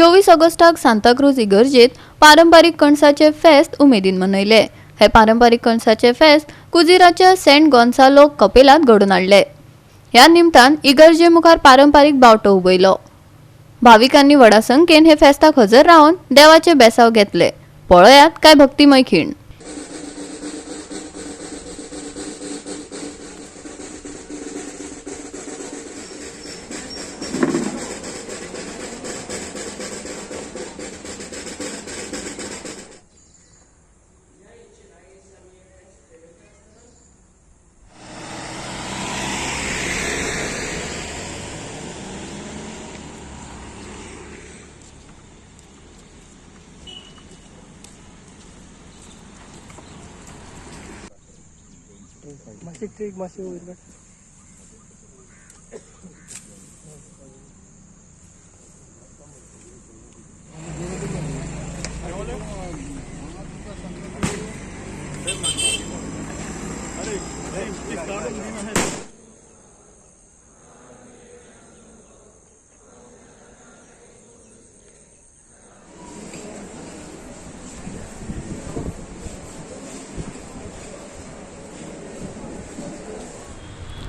24 ऑगस्टाक सांताक्रूज इगर्जेत पारंपारीक कणसाचे फेस्त उमेदीन मनयले। हे पारंपारीक कणसाचे फेस्त कुजिराच्या सेंट गोन्सालो कपेलात घडून हाडले। ह्या निमतान इगर्जे मुखार पारंपारीक बावटो उबयलो। भाविकांनी व्हडा संख्येन हे फेस्ताक हजर रावन देवाचे बेसाव घेतले। पळयात काय भक्तिमय खीण।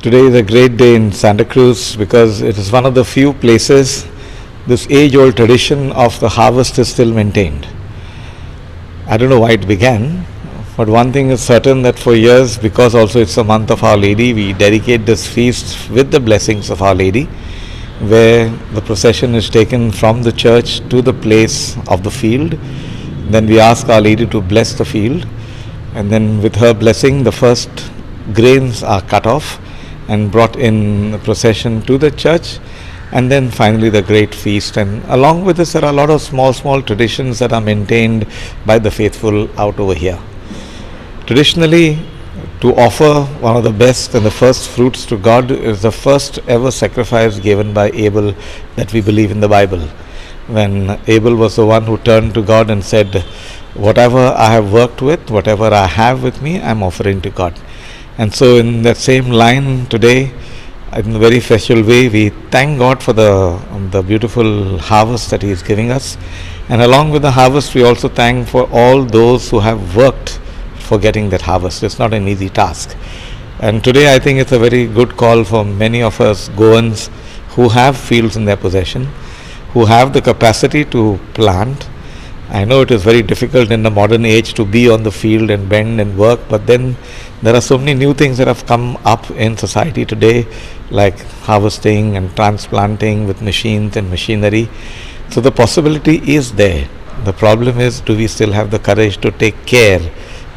Today is a great day in St.cruz because it is one of the few places this age-old tradition of the harvest is still maintained. I don't know why it began, but one thing is certain that for years, because also it's the month of Our Lady, we dedicate this feast with the blessings of Our Lady, where the procession is taken from the church to the place of the field. Then we ask Our Lady to bless the field, and then with her blessing, the first grains are cut off and brought in the procession to the church, and then finally the great feast. And along with this, there are a lot of small traditions that are maintained by the faithful out over here. Traditionally, to offer one of the best and the first fruits to God is the first ever sacrifice given by Abel that we believe in the Bible. When Abel was the one who turned to God and said, whatever I have worked with, whatever I have with me, I am offering to God. And so in that same line today, in a very special way, we thank God for the beautiful harvest that He is giving us. And along with the harvest, we also thank for all those who have worked for getting that harvest. It's not an easy task. And today I think it's a very good call for many of us Goans who have fields in their possession, who have the capacity to plant. I know it is very difficult in the modern age to be on the field and bend and work, but then there are so many new things that have come up in society today, like harvesting and transplanting with machines and machinery. So the possibility is there. The problem is, do we still have the courage to take care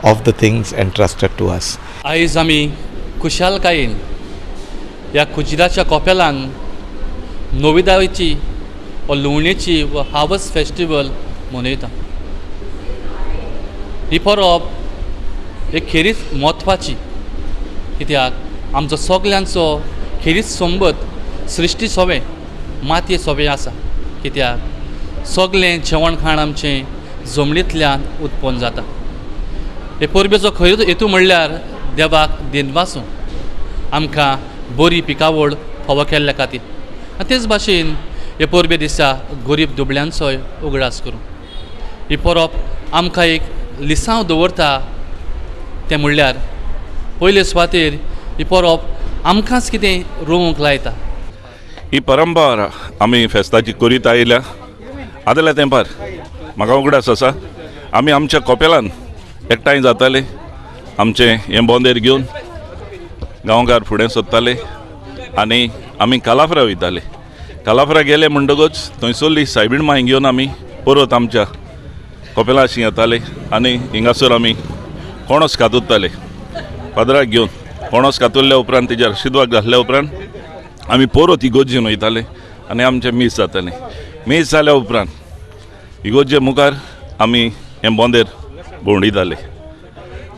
of the things entrusted to us? आयज आमी खुशालकायेन ह्या कुजिराच्या कोपेलान नोविदाची व लुवणेची व harvest festival मनयता। ही परब एक खेरीच म्हत्वाची, कित्याक आमचो सगल्यांचो खेरीच संबंद सृश्टी सोबे मातये सोबे आसा। कित्याक सगळें जेवण खाण आमचें जमनींतल्यान उत्पन्न जाता। हे परबेचो खरो हेतू म्हणल्यार देवाक देनवासून आमकां बरी पिकावळ फावो केल्ल्या खातीर, आनी तेच भाशेन हे परबे दिसा गरीब दुबळ्यांचोय उगडास करूं। ही परब आमकां एक लिसांव दवरता, तें म्हणल्यार पयले सुवातेर ही परब आमकांच कितें रोवंक लायता। ही परंपरा आमी फेस्ताची करीत आयल्या। आदल्या तेंपार म्हाका उगडास आसा, आमी आमच्या कोपेलान एकठांय जाताले, आमचें हें बोंदेर घेवन गांवकार फुडें सरताले आनी आमी कालाफ्रा वयताले। कालाफ्रा गेले म्हणटकूच थंयसरली सायबीण माय घेवन आमी परत आमच्या कोपेलाशी येताले आनी हिंगासर आमी कोणोस कातुरताले। पदराक घेवन कोणोस कातुरल्या उपरांत तेजेर शिदवाक घातल्या उपरांत आमी परत इगोर्जेन वयताले आनी आमचें मीस जातालें। मीस जाल्या उपरांत इगोर्जे मुखार आमी हें बोंदेर भोंवडिताले।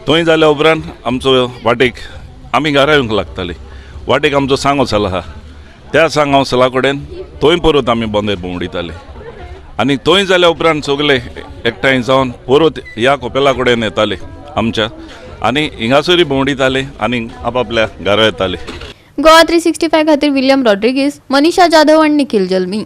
थंय जाल्या उपरांत आमचो वाटेक आमी घरा येवंक लागताले। वाटेक आमचो सांगोसल आहा, त्या सांगोसला कडेन थंय परत आमी बोंदेर भोंवडिताले आनी थंय जाल्या उपरांत सगळे एकठांय जावन परत ह्या कोपेला कडेन येताले आमच्या आनी हिंगासरी भोंवडिताले आनी आपापल्या घरा येताले। गोवा 365 खातीर विलियम रॉड्रिगीस, मनीषा जाधव आनी निखिल जल्मी।